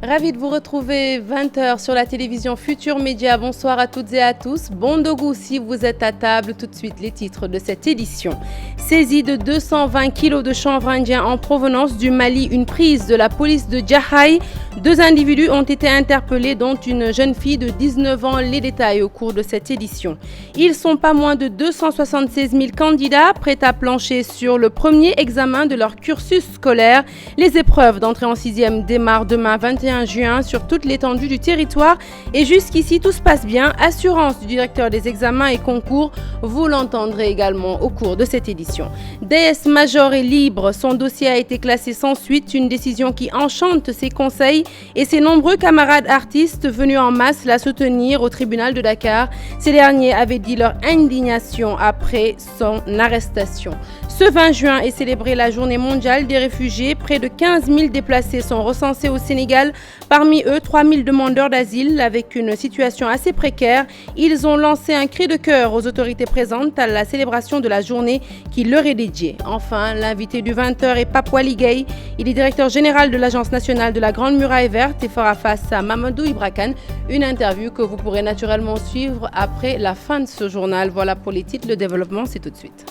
Ravi de vous retrouver 20h sur la télévision Futur Média. Bonsoir à toutes et à tous. Bon dogu si vous êtes à table. Tout de suite les titres de cette édition. Saisie de 220 kilos de chanvre indien en provenance du Mali, une prise de la police de Jahaï. 2 individus ont été interpellés, dont une jeune fille de 19 ans. Les détails au cours de cette édition. Ils sont pas moins de 276 000 candidats prêts à plancher sur le premier examen de leur cursus scolaire. Les épreuves d'entrée en 6e démarrent demain 21 juin sur toute l'étendue du territoire et jusqu'ici tout se passe bien. Assurance du directeur des examens et concours, vous l'entendrez également au cours de cette édition. DS Major est libre, son dossier a été classé sans suite, une décision qui enchante ses conseils et ses nombreux camarades artistes venus en masse la soutenir au tribunal de Dakar. Ces derniers avaient dit leur indignation après son arrestation. Ce 20 juin est célébrée la journée mondiale des réfugiés. Près de 15 000 déplacés sont recensés au Sénégal. Parmi eux, 3 000 demandeurs d'asile avec une situation assez précaire. Ils ont lancé un cri de cœur aux autorités présentes à la célébration de la journée qui leur est dédiée. Enfin, l'invité du 20h est Pape Wali Gueye. Il est directeur général de l'Agence nationale de la Grande Muraille Verte et fera face à Mamadou Ibra Kane. Une interview que vous pourrez naturellement suivre après la fin de ce journal. Voilà pour les titres. Le développement, c'est tout de suite.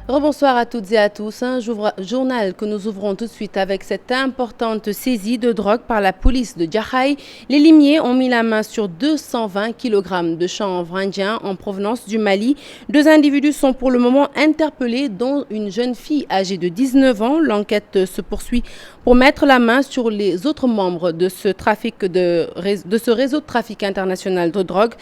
Rebonsoir à toutes et à tous. Un journal que nous ouvrons tout de suite avec cette importante saisie de drogue par la police de Jahaï. Les limiers ont mis la main sur 220 kg de chanvre indien en provenance du Mali. 2 individus sont pour le moment interpellés, dont une jeune fille âgée de 19 ans. L'enquête se poursuit pour mettre la main sur les autres membres de ce réseau de trafic international de drogue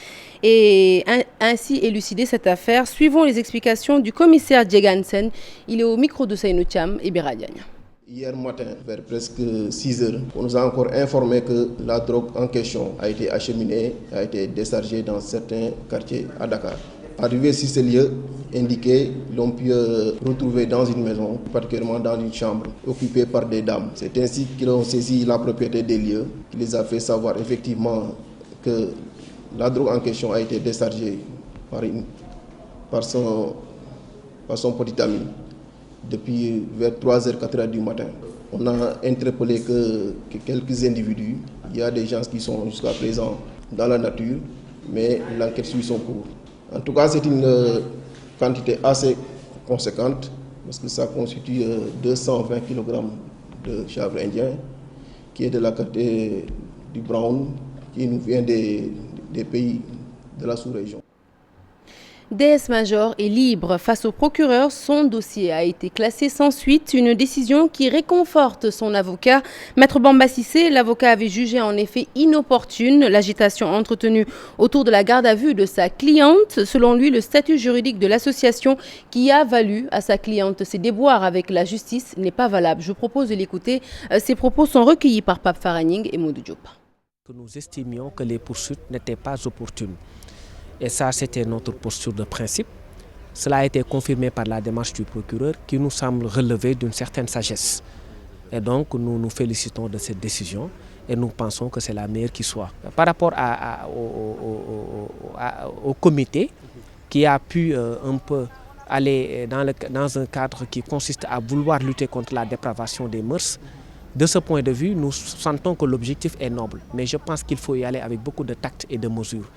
et ainsi élucider cette affaire. Suivons les explications du commissaire Djegansen. Il est au micro de Seynou Thiam et Bira Diagne. Hier matin, vers presque 6 heures, on nous a encore informé que la drogue en question a été acheminée, a été déchargée dans certains quartiers à Dakar. Arrivé sur ce lieu indiqué, l'on peut retrouver dans une maison, particulièrement dans une chambre occupée par des dames. C'est ainsi qu'ils ont saisi la propriété des lieux, qui les a fait savoir effectivement que la drogue en question a été déchargée par son petit ami depuis vers 3h, 4h du matin. On a interpellé que quelques individus. Il y a des gens qui sont jusqu'à présent dans la nature, mais l'enquête suit son cours. En tout cas, c'est une quantité assez conséquente parce que ça constitue 220 kg de chanvre indien qui est de la qualité du brown, qui nous vient des pays de la sous-région. DS Major est libre face au procureur. Son dossier a été classé sans suite. Une décision qui réconforte son avocat. Maître Bamba Cissé, l'avocat avait jugé en effet inopportune l'agitation entretenue autour de la garde à vue de sa cliente. Selon lui, le statut juridique de l'association qui a valu à sa cliente ses déboires avec la justice n'est pas valable. Je vous propose de l'écouter. Ces propos sont recueillis par Pape Faraning et Modou Diop. Nous estimions que les poursuites n'étaient pas opportunes. Et ça, c'était notre posture de principe. Cela a été confirmé par la démarche du procureur qui nous semble relever d'une certaine sagesse. Et donc, nous nous félicitons de cette décision et nous pensons que c'est la meilleure qui soit. Par rapport au comité qui a pu un peu aller dans un cadre qui consiste à vouloir lutter contre la dépravation des mœurs, de ce point de vue, nous sentons que l'objectif est noble. Mais je pense qu'il faut y aller avec beaucoup de tact et de mesure.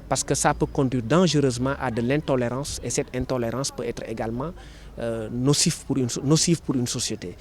Parce que ça peut conduire dangereusement à de l'intolérance et cette intolérance peut être également nocive pour une société.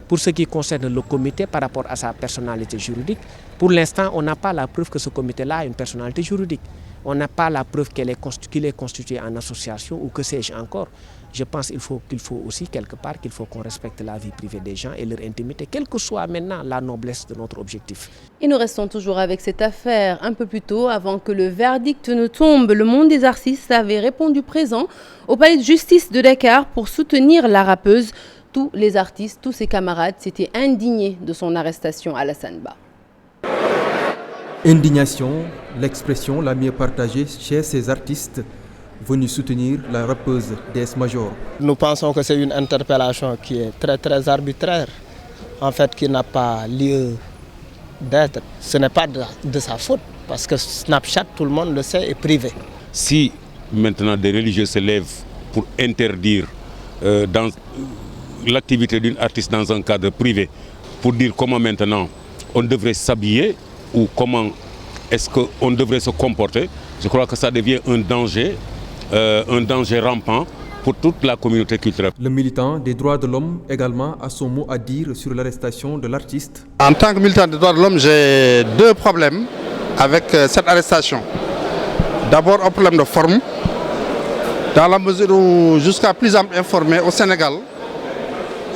Pour ce qui concerne le comité par rapport à sa personnalité juridique, pour l'instant, on n'a pas la preuve que ce comité-là a une personnalité juridique. On n'a pas la preuve qu'il est constitué en association ou que sais-je encore. Je pense qu'il faut aussi quelque part qu'il faut qu'on respecte la vie privée des gens et leur intimité, quelle que soit maintenant la noblesse de notre objectif. Et nous restons toujours avec cette affaire. Un peu plus tôt, avant que le verdict ne tombe, le monde des artistes avait répondu présent au palais de justice de Dakar pour soutenir la rappeuse. Tous les artistes, tous ses camarades s'étaient indignés de son arrestation à Alassane Ba. Indignation, l'expression la mieux partagée chez ces artistes venus soutenir la rappeuse DS Major. Nous pensons que c'est une interpellation qui est très très arbitraire, en fait qui n'a pas lieu d'être. Ce n'est pas de sa faute, parce que Snapchat, tout le monde le sait, est privé. Si maintenant des religieux se lèvent pour interdire dans l'activité d'une artiste dans un cadre privé pour dire comment maintenant on devrait s'habiller ou comment est-ce qu'on devrait se comporter, je crois que ça devient un danger rampant pour toute la communauté culturelle. Le militant des droits de l'homme également a son mot à dire sur l'arrestation de l'artiste. En tant que militant des droits de l'homme, j'ai deux problèmes avec cette arrestation. D'abord un problème de forme, dans la mesure où jusqu'à plus ample informé au Sénégal,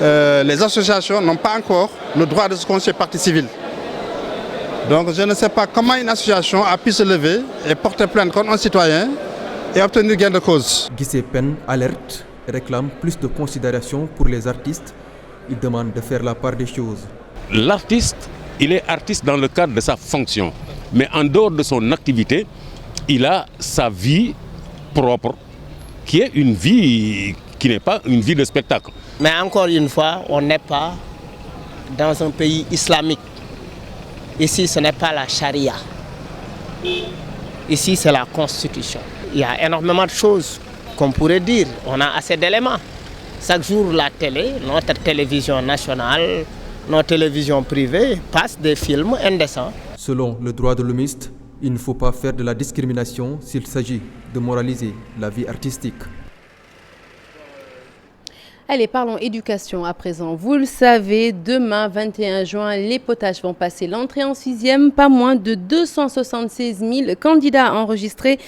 les associations n'ont pas encore le droit de se constituer partie civile. Donc je ne sais pas comment une association a pu se lever et porter plainte contre un citoyen et obtenir gain de cause. Guissé Pen alerte et réclame plus de considération pour les artistes. Il demande de faire la part des choses. L'artiste, il est artiste dans le cadre de sa fonction. Mais en dehors de son activité, il a sa vie propre, qui est une vie qui n'est pas une vie de spectacle. Mais encore une fois, on n'est pas dans un pays islamique. Ici, ce n'est pas la charia. Ici, c'est la constitution. Il y a énormément de choses qu'on pourrait dire. On a assez d'éléments. Chaque jour, la télé, notre télévision nationale, nos télévisions privées passent des films indécents. Selon le droit de l'homiste, il ne faut pas faire de la discrimination s'il s'agit de moraliser la vie artistique. Allez, parlons éducation à présent. Vous le savez, demain, 21 juin, les potages vont passer l'entrée en 6e. Pas moins de 276 000 candidats enregistrés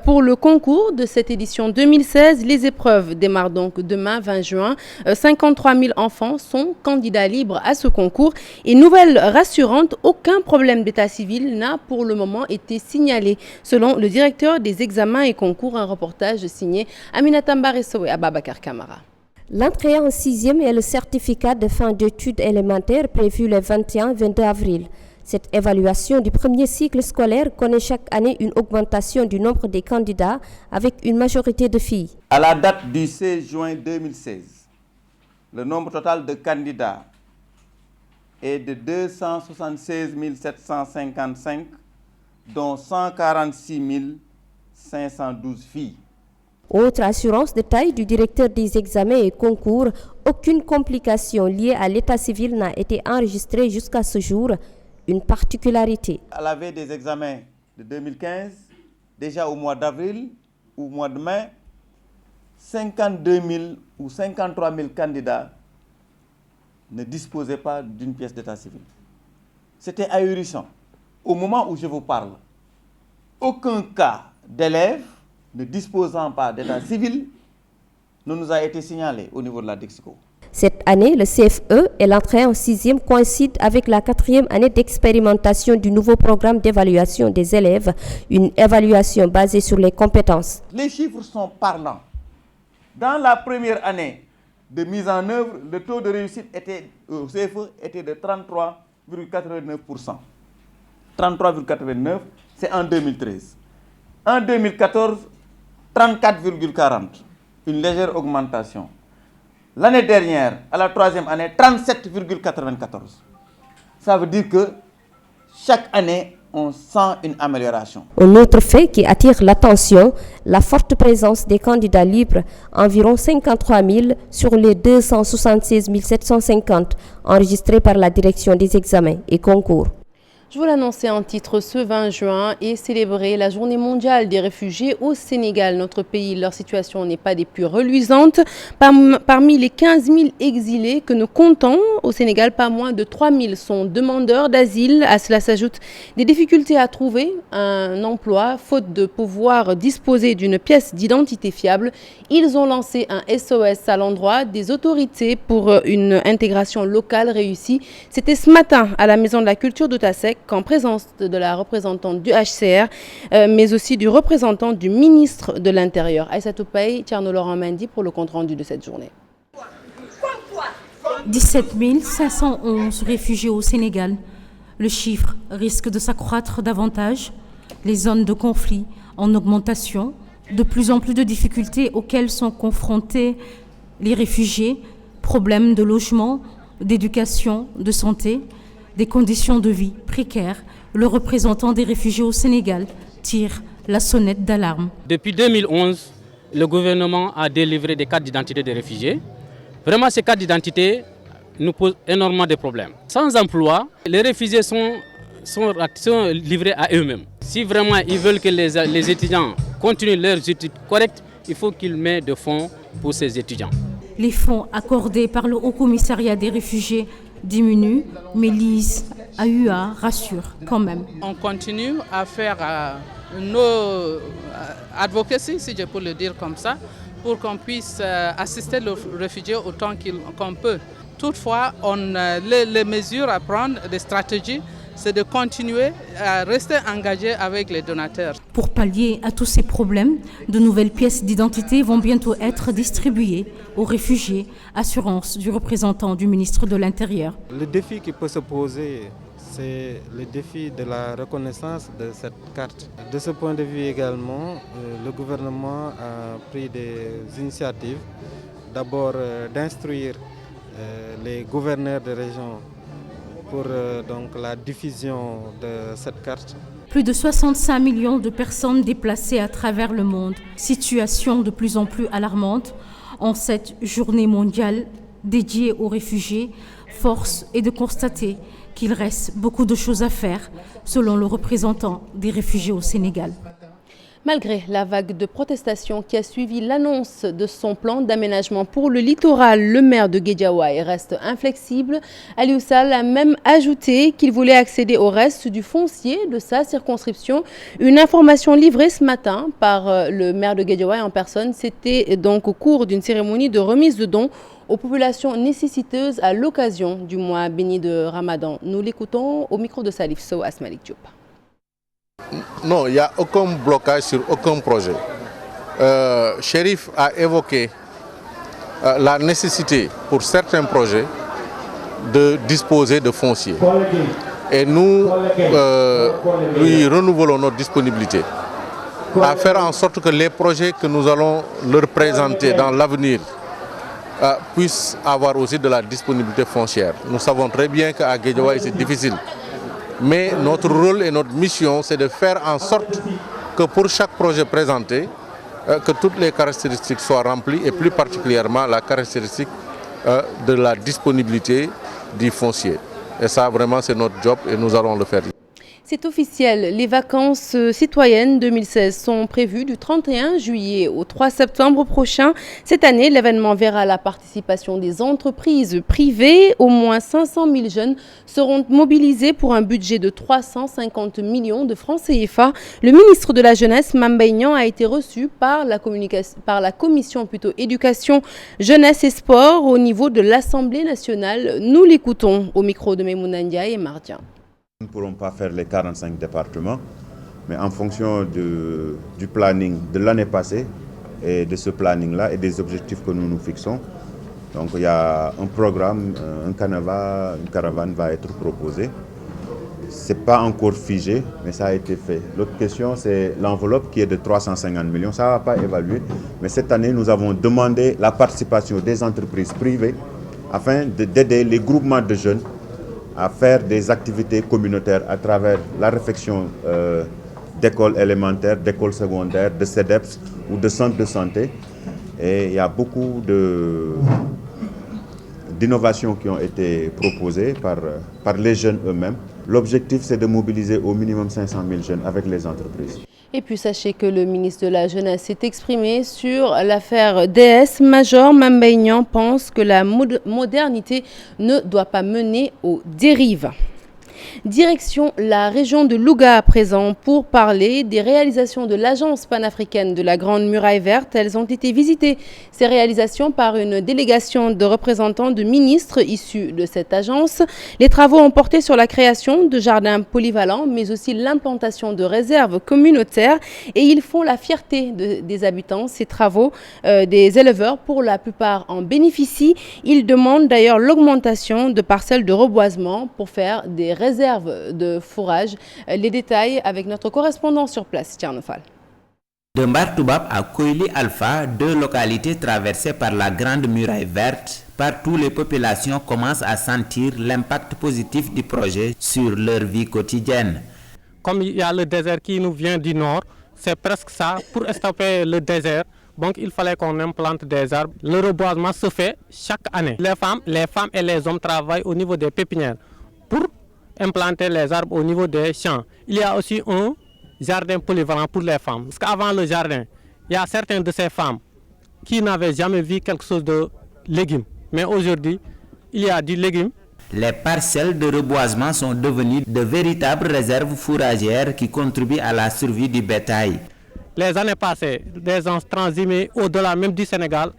pour le concours de cette édition 2016. Les épreuves démarrent donc demain, 20 juin. 53 000 enfants sont candidats libres à ce concours. Et nouvelle rassurante, aucun problème d'état civil n'a pour le moment été signalé. Selon le directeur des examens et concours, un reportage signé Aminata Mbaresso et Ababakar Kamara. L'entrée en 6e est le certificat de fin d'études élémentaires prévu le 21-22 avril. Cette évaluation du premier cycle scolaire connaît chaque année une augmentation du nombre des candidats avec une majorité de filles. À la date du 16 juin 2016, le nombre total de candidats est de 276 755, dont 146 512 filles. Autre assurance de taille du directeur des examens et concours, aucune complication liée à l'état civil n'a été enregistrée jusqu'à ce jour, une particularité. À la veille des examens de 2015, déjà au mois d'avril ou au mois de mai, 52 000 ou 53 000 candidats ne disposaient pas d'une pièce d'état civil. C'était ahurissant. Au moment où je vous parle, aucun cas d'élève ne disposant pas d'état civil ne nous a été signalé au niveau de la DEXICO. Cette année, le CFE et l'entrée en 6e coïncident avec la 4e année d'expérimentation du nouveau programme d'évaluation des élèves, une évaluation basée sur les compétences. Les chiffres sont parlants. Dans la première année de mise en œuvre, le taux de réussite au CFE était de 33,89%. 33,89%, c'est en 2013. En 2014, 34,40%, une légère augmentation. L'année dernière, à la 3e année, 37,94%. Ça veut dire que chaque année, on sent une amélioration. Un autre fait qui attire l'attention, la forte présence des candidats libres, environ 53 000 sur les 276 750 enregistrés par la direction des examens et concours. Je vous l'annonçais en titre, ce 20 juin est célébrée la journée mondiale des réfugiés au Sénégal. Notre pays, leur situation n'est pas des plus reluisantes. Parmi les 15 000 exilés que nous comptons au Sénégal, pas moins de 3 000 sont demandeurs d'asile. À cela s'ajoutent des difficultés à trouver un emploi, faute de pouvoir disposer d'une pièce d'identité fiable. Ils ont lancé un SOS à l'endroit des autorités pour une intégration locale réussie. C'était ce matin à la Maison de la Culture de Tassek, en présence de la représentante du HCR, mais aussi du représentant du ministre de l'Intérieur. Aïssatou Paye, Thierno Laurent Mendy pour le compte-rendu de cette journée. 17 511 réfugiés au Sénégal. Le chiffre risque de s'accroître davantage. Les zones de conflit en augmentation, de plus en plus de difficultés auxquelles sont confrontés les réfugiés, problèmes de logement, d'éducation, de santé, des conditions de vie précaires. Le représentant des réfugiés au Sénégal tire la sonnette d'alarme. Depuis 2011, le gouvernement a délivré des cartes d'identité des réfugiés. Vraiment, ces cartes d'identité nous posent énormément de problèmes. Sans emploi, les réfugiés sont livrés à eux-mêmes. Si vraiment ils veulent que les étudiants continuent leurs études correctes, il faut qu'ils mettent de fonds pour ces étudiants. Les fonds accordés par le Haut Commissariat des réfugiés diminuent, mais l'IS-AUA rassure quand même. On continue à faire nos advocacy, si je peux le dire comme ça, pour qu'on puisse assister les réfugiés autant qu'on peut. Toutefois, les mesures à prendre, les stratégies, c'est de continuer à rester engagé avec les donateurs. Pour pallier à tous ces problèmes, de nouvelles pièces d'identité vont bientôt être distribuées aux réfugiés, assurance du représentant du ministre de l'Intérieur. Le défi qui peut se poser, c'est le défi de la reconnaissance de cette carte. De ce point de vue également, le gouvernement a pris des initiatives. D'abord d'instruire les gouverneurs de région pour donc la diffusion de cette carte. Plus de 65 millions de personnes déplacées à travers le monde. Situation de plus en plus alarmante en cette journée mondiale dédiée aux réfugiés. Force est de constater qu'il reste beaucoup de choses à faire, selon le représentant des réfugiés au Sénégal. Malgré la vague de protestations qui a suivi l'annonce de son plan d'aménagement pour le littoral, le maire de Guédiawaye reste inflexible. Aliou Sall a même ajouté qu'il voulait accéder au reste du foncier de sa circonscription. Une information livrée ce matin par le maire de Guédiawaye en personne. C'était donc au cours d'une cérémonie de remise de dons aux populations nécessiteuses à l'occasion du mois béni de Ramadan. Nous l'écoutons au micro de Salif Sow Asmalik Diop. Non, il n'y a aucun blocage sur aucun projet. Chérif a évoqué la nécessité pour certains projets de disposer de foncier. Et nous lui renouvelons notre disponibilité à faire en sorte que les projets que nous allons leur présenter dans l'avenir puissent avoir aussi de la disponibilité foncière. Nous savons très bien qu'à Guédiawaye c'est difficile. Mais notre rôle et notre mission, c'est de faire en sorte que pour chaque projet présenté, que toutes les caractéristiques soient remplies et plus particulièrement la caractéristique de la disponibilité du foncier. Et ça, vraiment, c'est notre job et nous allons le faire. C'est officiel, les vacances citoyennes 2016 sont prévues du 31 juillet au 3 septembre prochain. Cette année, l'événement verra la participation des entreprises privées. Au moins 500 000 jeunes seront mobilisés pour un budget de 350 millions de francs CFA. Le ministre de la Jeunesse, Mame Mbaye Niang, a été reçu par la commission éducation, jeunesse et sport au niveau de l'Assemblée nationale. Nous l'écoutons au micro de Maïmouna Ndiaye et Mardia. Nous ne pourrons pas faire les 45 départements, mais en fonction du planning de l'année passée et de ce planning-là et des objectifs que nous nous fixons. Donc il y a un programme, une caravane va être proposée. Ce n'est pas encore figé, mais ça a été fait. L'autre question, c'est l'enveloppe qui est de 350 millions. Ça ne va pas évaluer, mais cette année, nous avons demandé la participation des entreprises privées afin d'aider les groupements de jeunes à faire des activités communautaires à travers la réfection d'écoles élémentaires, d'écoles secondaires, de CEDEPS ou de centres de santé. Et il y a beaucoup d'innovations qui ont été proposées par les jeunes eux-mêmes. L'objectif, c'est de mobiliser au minimum 500 000 jeunes avec les entreprises. Et puis sachez que le ministre de la Jeunesse s'est exprimé sur l'affaire DS. Major Mame Mbaye Niang pense que la modernité ne doit pas mener aux dérives. Direction la région de Louga à présent pour parler des réalisations de l'agence panafricaine de la Grande Muraille Verte. Elles ont été visitées, ces réalisations, par une délégation de représentants de ministres issus de cette agence. Les travaux ont porté sur la création de jardins polyvalents, mais aussi l'implantation de réserves communautaires. Et ils font la fierté des habitants. Ces travaux, des éleveurs, pour la plupart, en bénéficient. Ils demandent d'ailleurs l'augmentation de parcelles de reboisement pour faire des réserves de fourrage. Les détails avec notre correspondant sur place, Tchernoufal. De Mbartoubab à Koili Alpha, deux localités traversées par la Grande Muraille Verte, partout les populations commencent à sentir l'impact positif du projet sur leur vie quotidienne. Comme il y a le désert qui nous vient du nord, c'est presque ça. Pour stopper le désert, Donc il fallait qu'on implante des arbres. Le reboisement se fait chaque année. Les femmes et les hommes travaillent au niveau des pépinières pour implanter les arbres au niveau des champs. Il y a aussi un jardin polyvalent pour les femmes. Parce qu'avant le jardin, il y a certaines de ces femmes qui n'avaient jamais vu quelque chose de légumes. Mais aujourd'hui, il y a du légume. Les parcelles de reboisement sont devenues de véritables réserves fourragères qui contribuent à la survie du bétail. Les années passées, des gens transimaient au-delà même du Sénégal,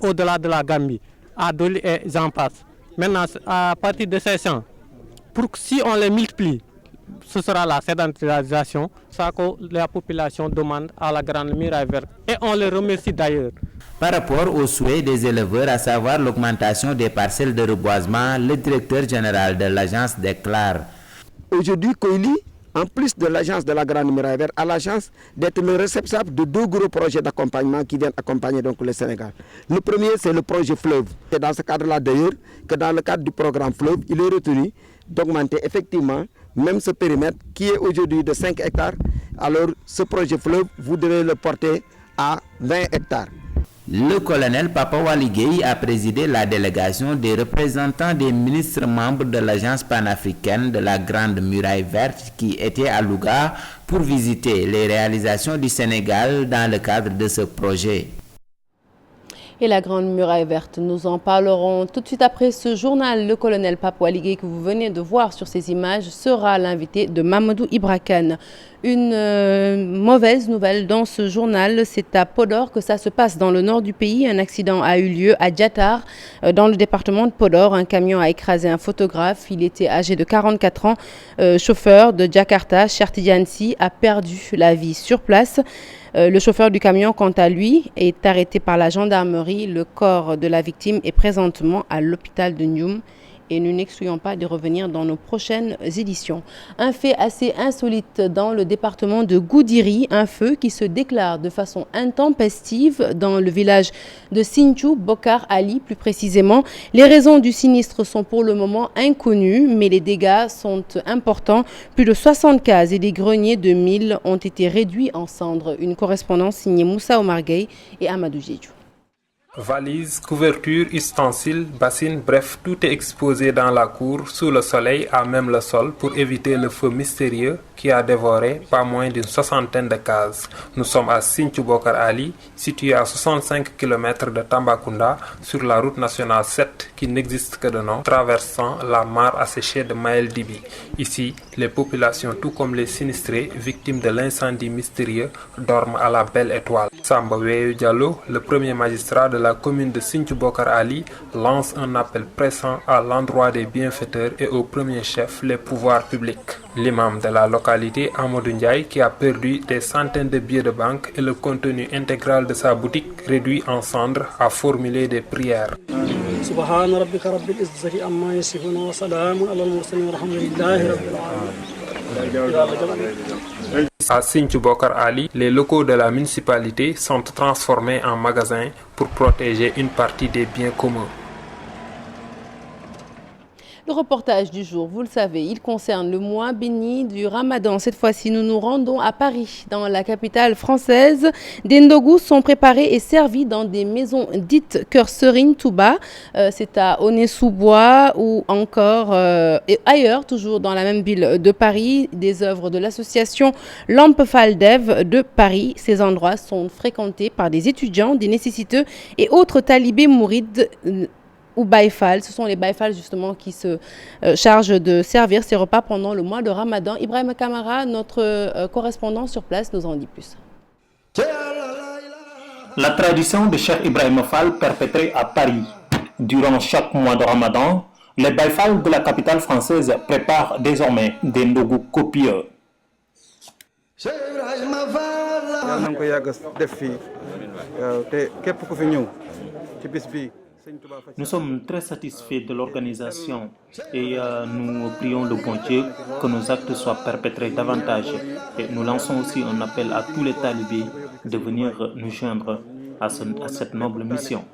au-delà de la Gambie, à Doli et j'en passe. Maintenant, à partir de ces champs, si on les multiplie, ce sera la sédentarisation, ça que la population demande à la Grande Muraille Verte. Et on les remercie d'ailleurs. Par rapport aux souhaits des éleveurs, à savoir l'augmentation des parcelles de reboisement, le directeur général de l'agence déclare. Aujourd'hui, Koili, en plus de l'agence de la Grande Muraille Verte, a la chance d'être le réceptacle de 2 gros projets d'accompagnement qui viennent accompagner donc le Sénégal. Le premier, c'est le projet Fleuve. C'est dans ce cadre-là d'ailleurs que dans le cadre du programme Fleuve, il est retenu d'augmenter effectivement même ce périmètre qui est aujourd'hui de 5 hectares. Alors ce projet Fleuve, vous devez le porter à 20 hectares. Le colonel Papa Waligei a présidé la délégation des représentants des ministres membres de l'agence panafricaine de la Grande Muraille Verte qui étaient à Louga pour visiter les réalisations du Sénégal dans le cadre de ce projet. Et la Grande Muraille Verte, nous en parlerons tout de suite après ce journal. Le colonel Papa Waligei que vous venez de voir sur ces images sera l'invité de Mamadou Ibra Kane. Une mauvaise nouvelle dans ce journal, c'est à Podor que ça se passe dans le nord du pays. Un accident a eu lieu à Diatar, dans le département de Podor. Un camion a écrasé un photographe. Il était âgé de 44 ans, chauffeur de Jakarta, Chertidiansi, a perdu la vie sur place. Le chauffeur du camion, quant à lui, est arrêté par la gendarmerie. Le corps de la victime est présentement à l'hôpital de Ndioum. Et nous n'excluons pas de revenir dans nos prochaines éditions. Un fait assez insolite dans le département de Goudiri, un feu qui se déclare de façon intempestive dans le village de Sinthiou, Bokar Ali plus précisément. Les raisons du sinistre sont pour le moment inconnues, mais les dégâts sont importants. Plus de 60 cases et des greniers de 1000 ont été réduits en cendres. Une correspondance signée Moussa Omar Gueye et Amadou Djedjou. Valises, couvertures, ustensiles, bassines, bref, tout est exposé dans la cour, sous le soleil, à même le sol, pour éviter le feu mystérieux qui a dévoré pas moins d'une 60aine de cases. Nous sommes à Sinthiou Bokar Ali, situé à 65 km de Tambacounda, sur la route nationale 7, qui n'existe que de nom, traversant la mare asséchée de Maël Dibi. Ici, les populations, tout comme les sinistrés, victimes de l'incendie mystérieux, dorment à la belle étoile. Samba Weyu Diallo, le premier magistrat de la commune de Sinthiou Bokar Ali, lance un appel pressant à l'endroit des bienfaiteurs et au premier chef les pouvoirs publics. L'imam de la localité, Amadou Ndiaye, qui a perdu des centaines de billets de banque et le contenu intégral de sa boutique réduit en cendres, a formulé des prières. À Sinthiou Bokar Ali, les locaux de la municipalité sont transformés en magasins pour protéger une partie des biens communs. Le reportage du jour, vous le savez, il concerne le mois béni du Ramadan. Cette fois-ci, nous nous rendons à Paris, dans la capitale française. Des ndogous sont préparés et servis dans des maisons dites Cœur Serine Touba. C'est à Aulnay-sous-Bois ou encore et ailleurs, toujours dans la même ville de Paris, des œuvres de l'association Lampe Faldev de Paris. Ces endroits sont fréquentés par des étudiants, des nécessiteux et autres talibés mourides ou Baïfal. Ce sont les Baïfal justement qui se chargent de servir ces repas pendant le mois de Ramadan. Ibrahim Kamara, notre correspondant sur place, nous en dit plus. La tradition de Cheikh Ibrahim Fall perpétrée à Paris. Durant chaque mois de Ramadan, les Baïfal de la capitale française préparent désormais des ndogous copieux. Nous sommes très satisfaits de l'organisation et nous prions le bon Dieu que nos actes soient perpétrés davantage. Et nous lançons aussi un appel à tous les talibés de venir nous joindre à cette noble mission.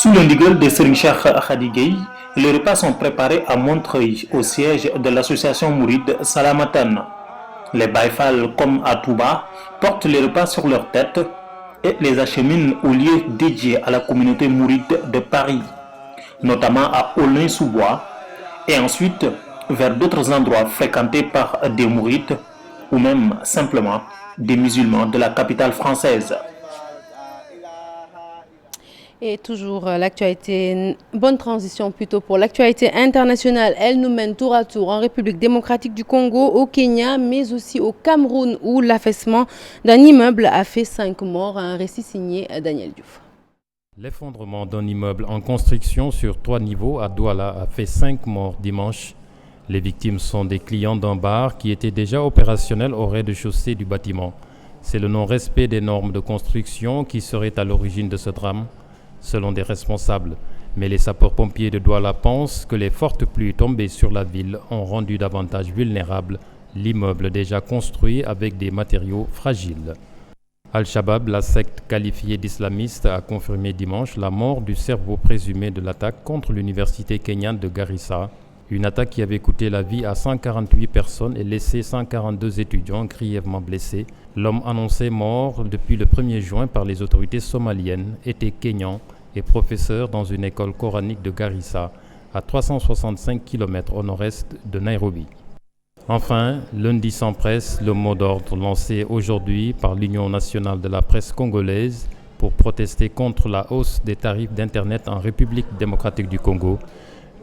Sous l'indigal de Serigne Cheikh Khady Gueye, les repas sont préparés à Montreuil, au siège de l'association mouride Salamatan. Les Baïfal, comme à Touba, portent les repas sur leur tête et les acheminent au lieu dédié à la communauté mouride de Paris, notamment à Aulnay-sous-Bois, et ensuite vers d'autres endroits fréquentés par des mourides ou même simplement des musulmans de la capitale française. Et toujours l'actualité, bonne transition plutôt pour l'actualité internationale. Elle nous mène tour à tour en République démocratique du Congo, au Kenya, mais aussi au Cameroun où l'affaissement d'un immeuble a fait 5 morts. Un récit signé Daniel Diouf. L'effondrement d'un immeuble en construction sur 3 niveaux à Douala a fait 5 morts dimanche. Les victimes sont des clients d'un bar qui était déjà opérationnel au rez-de-chaussée du bâtiment. C'est le non-respect des normes de construction qui serait à l'origine de ce drame, selon des responsables. Mais les sapeurs-pompiers de Douala pensent que les fortes pluies tombées sur la ville ont rendu davantage vulnérable l'immeuble déjà construit avec des matériaux fragiles. Al-Shabaab, la secte qualifiée d'islamiste, a confirmé dimanche la mort du cerveau présumé de l'attaque contre l'université kenyane de Garissa. Une attaque qui avait coûté la vie à 148 personnes et laissé 142 étudiants grièvement blessés. L'homme annoncé mort depuis le 1er juin par les autorités somaliennes était kényan et professeur dans une école coranique de Garissa, à 365 km au nord-est de Nairobi. Enfin, lundi sans presse, le mot d'ordre lancé aujourd'hui par l'Union nationale de la presse congolaise pour protester contre la hausse des tarifs d'Internet en République démocratique du Congo.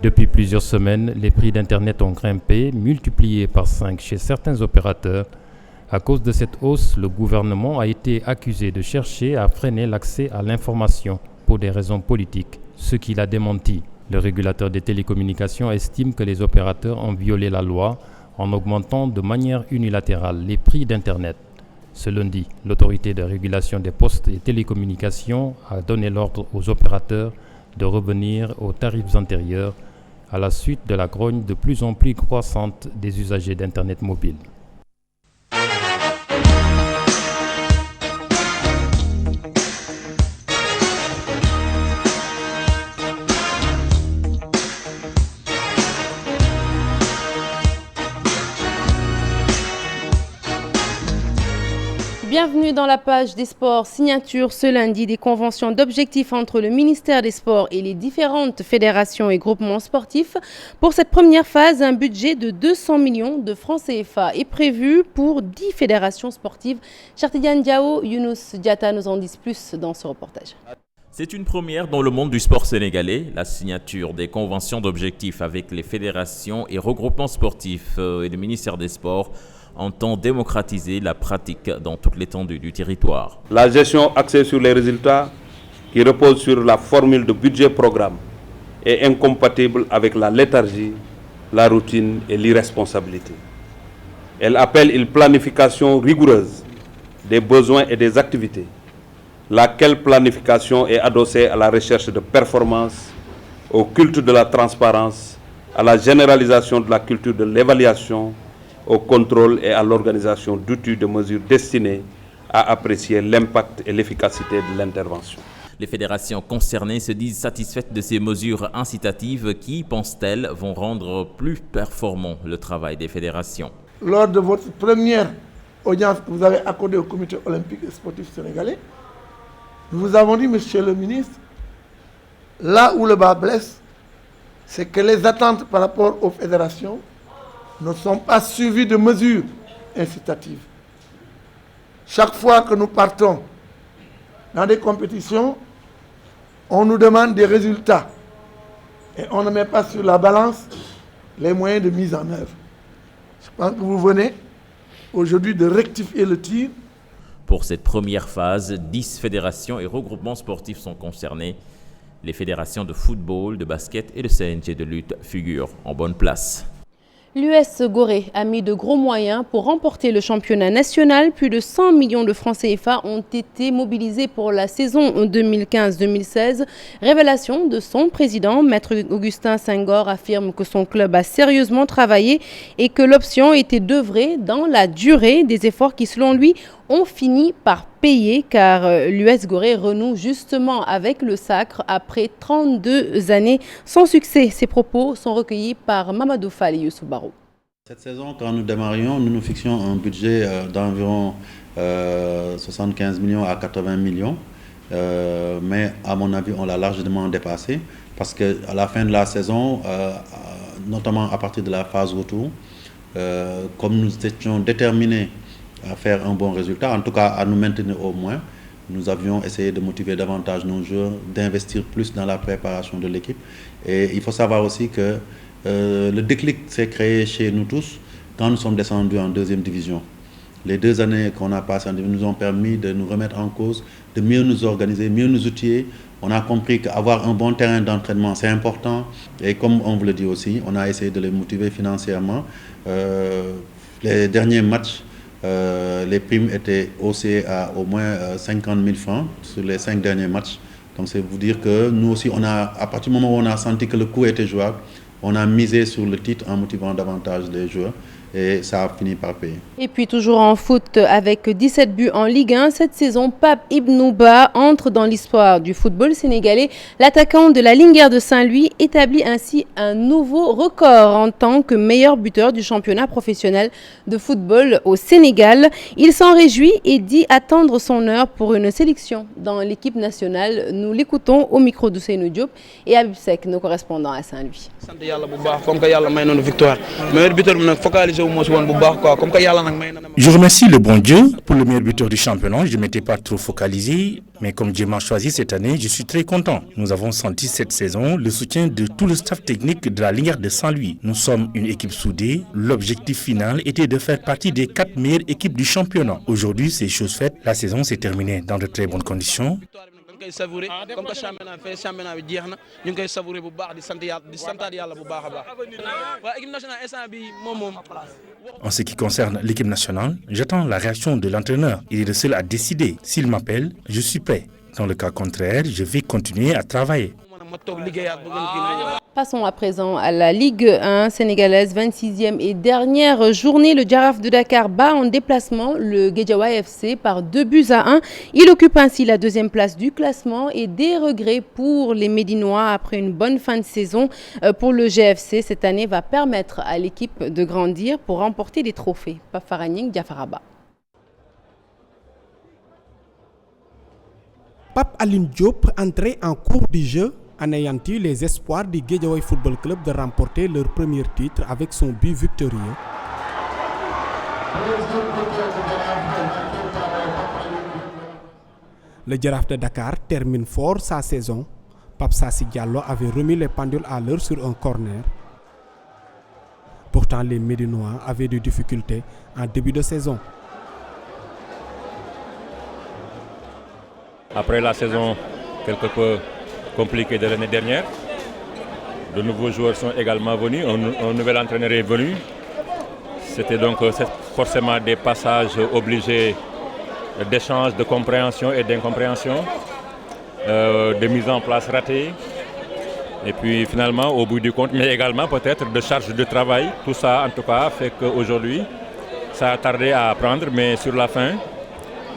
Depuis plusieurs semaines, les prix d'Internet ont grimpé, multipliés par 5 chez certains opérateurs. À cause de cette hausse, le gouvernement a été accusé de chercher à freiner l'accès à l'information pour des raisons politiques, ce qu'il a démenti. Le régulateur des télécommunications estime que les opérateurs ont violé la loi en augmentant de manière unilatérale les prix d'Internet. Ce lundi, l'autorité de régulation des postes et télécommunications a donné l'ordre aux opérateurs de revenir aux tarifs antérieurs à la suite de la grogne de plus en plus croissante des usagers d'Internet mobile. Bienvenue dans la page des sports. Signature ce lundi des conventions d'objectifs entre le ministère des Sports et les différentes fédérations et groupements sportifs. Pour cette première phase, un budget de 200 millions de francs CFA est prévu pour 10 fédérations sportives. Chartidiane Diao, Younous Diata nous en disent plus dans ce reportage. C'est une première dans le monde du sport sénégalais, la signature des conventions d'objectifs avec les fédérations et regroupements sportifs et le ministère des Sports entend démocratiser la pratique dans toute l'étendue du territoire. La gestion axée sur les résultats, qui repose sur la formule de budget-programme, est incompatible avec la léthargie, la routine et l'irresponsabilité. Elle appelle une planification rigoureuse des besoins et des activités, laquelle planification est adossée à la recherche de performance, au culte de la transparence, à la généralisation de la culture de l'évaluation, au contrôle et à l'organisation d'outils de mesures destinés à apprécier l'impact et l'efficacité de l'intervention. Les fédérations concernées se disent satisfaites de ces mesures incitatives qui, pensent-elles, vont rendre plus performant le travail des fédérations. Lors de votre première audience que vous avez accordée au comité olympique et sportif sénégalais, nous vous avons dit, monsieur le ministre, là où le bas blesse, c'est que les attentes par rapport aux fédérations ne sont pas suivies de mesures incitatives. Chaque fois que nous partons dans des compétitions, on nous demande des résultats et on ne met pas sur la balance les moyens de mise en œuvre. Je pense que vous venez aujourd'hui de rectifier le tir. Pour cette première phase, 10 fédérations et regroupements sportifs sont concernés. Les fédérations de football, de basket et de CNG de lutte figurent en bonne place. L'US Gorée a mis de gros moyens pour remporter le championnat national. Plus de 100 millions de francs CFA ont été mobilisés pour la saison 2015-2016. Révélation de son président, Maître Augustin Senghor, affirme que son club a sérieusement travaillé et que l'option était d'œuvrer dans la durée des efforts qui, selon lui, ont fini par payer car l'US Gorée renoue justement avec le sacre après 32 années sans succès. Ces propos sont recueillis par Mamadou Fall et Youssou Barou. Cette saison, quand nous démarrions, nous fixions un budget d'environ 75 millions à 80 millions. Mais à mon avis, on l'a largement dépassé parce qu'à la fin de la saison, notamment à partir de la phase retour, comme nous étions déterminés à faire un bon résultat, en tout cas à nous maintenir au moins, nous avions essayé de motiver davantage nos joueurs, d'investir plus dans la préparation de l'équipe. Et il faut savoir aussi que le déclic s'est créé chez nous tous quand nous sommes descendus en deuxième division. Les 2 années qu'on a passées nous ont permis de nous remettre en cause, de mieux nous organiser, mieux nous outiller. On a compris qu'avoir un bon terrain d'entraînement, c'est important. Et comme on vous le dit aussi, on a essayé de les motiver financièrement. Les derniers matchs, les primes étaient haussées à au moins 50 000 francs sur les 5 derniers matchs. Donc c'est vous dire que nous aussi, à partir du moment où on a senti que le coup était jouable, on a misé sur le titre en motivant davantage les joueurs. Et ça a fini par payer. Et puis toujours en foot, avec 17 buts en Ligue 1, cette saison, Pape Ibnouba entre dans l'histoire du football sénégalais. L'attaquant de la Linguère de Saint-Louis établit ainsi un nouveau record en tant que meilleur buteur du championnat professionnel de football au Sénégal. Il s'en réjouit et dit attendre son heure pour une sélection dans l'équipe nationale. Nous l'écoutons au micro de Seynou Diop et Abib Sek, nos correspondants à Saint-Louis. Je remercie le bon Dieu pour le meilleur buteur du championnat. Je ne m'étais pas trop focalisé, mais comme Dieu m'a choisi cette année, je suis très content. Nous avons senti cette saison le soutien de tout le staff technique de la Linguère de Saint-Louis. Nous sommes une équipe soudée. L'objectif final était de faire partie des 4 meilleures équipes du championnat. Aujourd'hui, c'est chose faite. La saison s'est terminée dans de très bonnes conditions. En ce qui concerne l'équipe nationale, j'attends la réaction de l'entraîneur. Il est le seul à décider. S'il m'appelle, je suis prêt. Dans le cas contraire, je vais continuer à travailler. Passons à présent à la Ligue 1 sénégalaise, 26e et dernière journée. Le Jaraaf de Dakar bat en déplacement le Guédiawaye FC par 2-1. Il occupe ainsi la 2e place du classement et des regrets pour les Médinois après une bonne fin de saison pour le GFC. Cette année va permettre à l'équipe de grandir pour remporter des trophées. Pafaragning Diafaraba. Pape Aline Diop entré en cours du jeu anéantit les espoirs du Guédiawaye Football Club de remporter leur premier titre avec son but victorieux. Le Jaraaf de Dakar termine fort sa saison. Pape Sassi Diallo avait remis les pendules à l'heure sur un corner. Pourtant, les Médinois avaient des difficultés en début de saison. Après la saison quelque peu compliquée de l'année dernière, de nouveaux joueurs sont également venus, un nouvel entraîneur est venu. C'était donc forcément des passages obligés d'échanges, de compréhension et d'incompréhension, de mise en place ratée. Et puis finalement, au bout du compte, mais également peut-être de charge de travail. Tout ça, en tout cas, fait qu'aujourd'hui, ça a tardé à apprendre, mais sur la fin,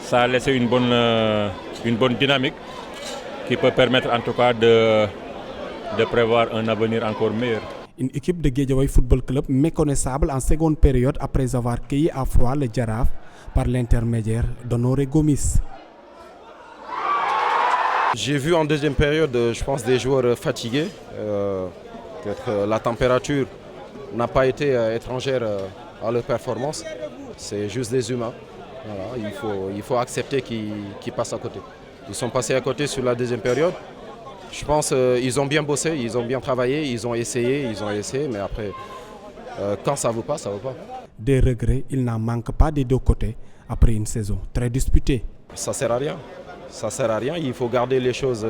ça a laissé une bonne dynamique qui peut permettre en tout cas de prévoir un avenir encore meilleur. Une équipe de Guédiawaye Football Club méconnaissable en seconde période après avoir cueilli à froid le Jaraaf par l'intermédiaire d'Honoré Gomis. J'ai vu en deuxième période, je pense, des joueurs fatigués. Peut-être la température n'a pas été étrangère à leur performance. C'est juste des humains. Voilà, il faut accepter qu'ils passent à côté. Ils sont passés à côté sur la deuxième période. Je pense qu'ils ont bien bossé, ils ont bien travaillé, ils ont essayé, mais après, quand ça ne vaut pas, ça ne vaut pas. Des regrets, il n'en manque pas des deux côtés après une saison très disputée. Ça ne sert à rien. Ça ne sert à rien, il faut garder les choses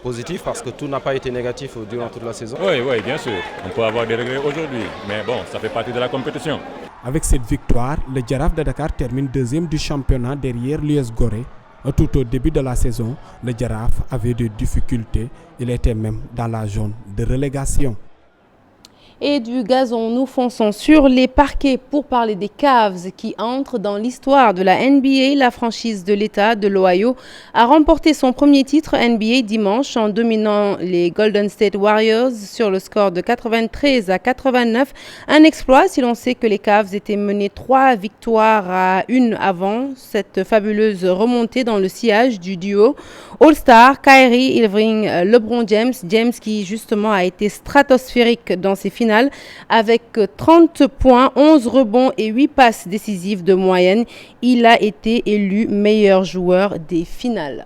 positives parce que tout n'a pas été négatif durant toute la saison. Oui, bien sûr. On peut avoir des regrets aujourd'hui, mais bon, ça fait partie de la compétition. Avec cette victoire, le Jaraaf de Dakar termine deuxième du championnat derrière l'US Gorée. Tout au début de la saison, le Jaraaf avait des difficultés. Il était même dans la zone de relégation. Et du gazon, nous fonçons sur les parquets pour parler des Cavs qui entrent dans l'histoire de la NBA. La franchise de l'État de l'Ohio a remporté son premier titre NBA dimanche en dominant les Golden State Warriors sur le score de 93-89. Un exploit si l'on sait que les Cavs étaient menés 3 victoires à 1 avant cette fabuleuse remontée dans le sillage du duo All-Star Kyrie Irving, LeBron James qui justement a été stratosphérique dans ses finales avec 30 points, 11 rebonds et 8 passes décisives de moyenne. Il a été élu meilleur joueur des finales.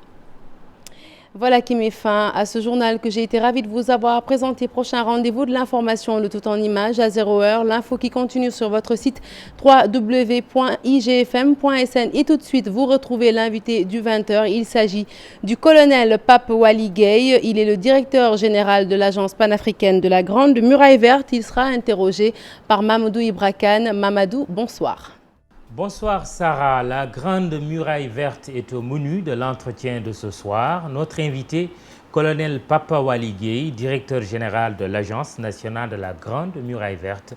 Voilà qui met fin à ce journal que j'ai été ravie de vous avoir présenté. Prochain rendez-vous de l'information, le tout en images à 0h. L'info qui continue sur votre site www.igfm.sn. Et tout de suite, vous retrouvez l'invité du 20h. Il s'agit du colonel Pape Wali Gueye. Il est le directeur général de l'agence panafricaine de la Grande Muraille Verte. Il sera interrogé par Mamadou Ibra Kane. Mamadou, bonsoir. Bonsoir Sarah, la Grande Muraille Verte est au menu de l'entretien de ce soir. Notre invité, colonel Pape Wali Gueye, directeur général de l'Agence nationale de la Grande Muraille Verte,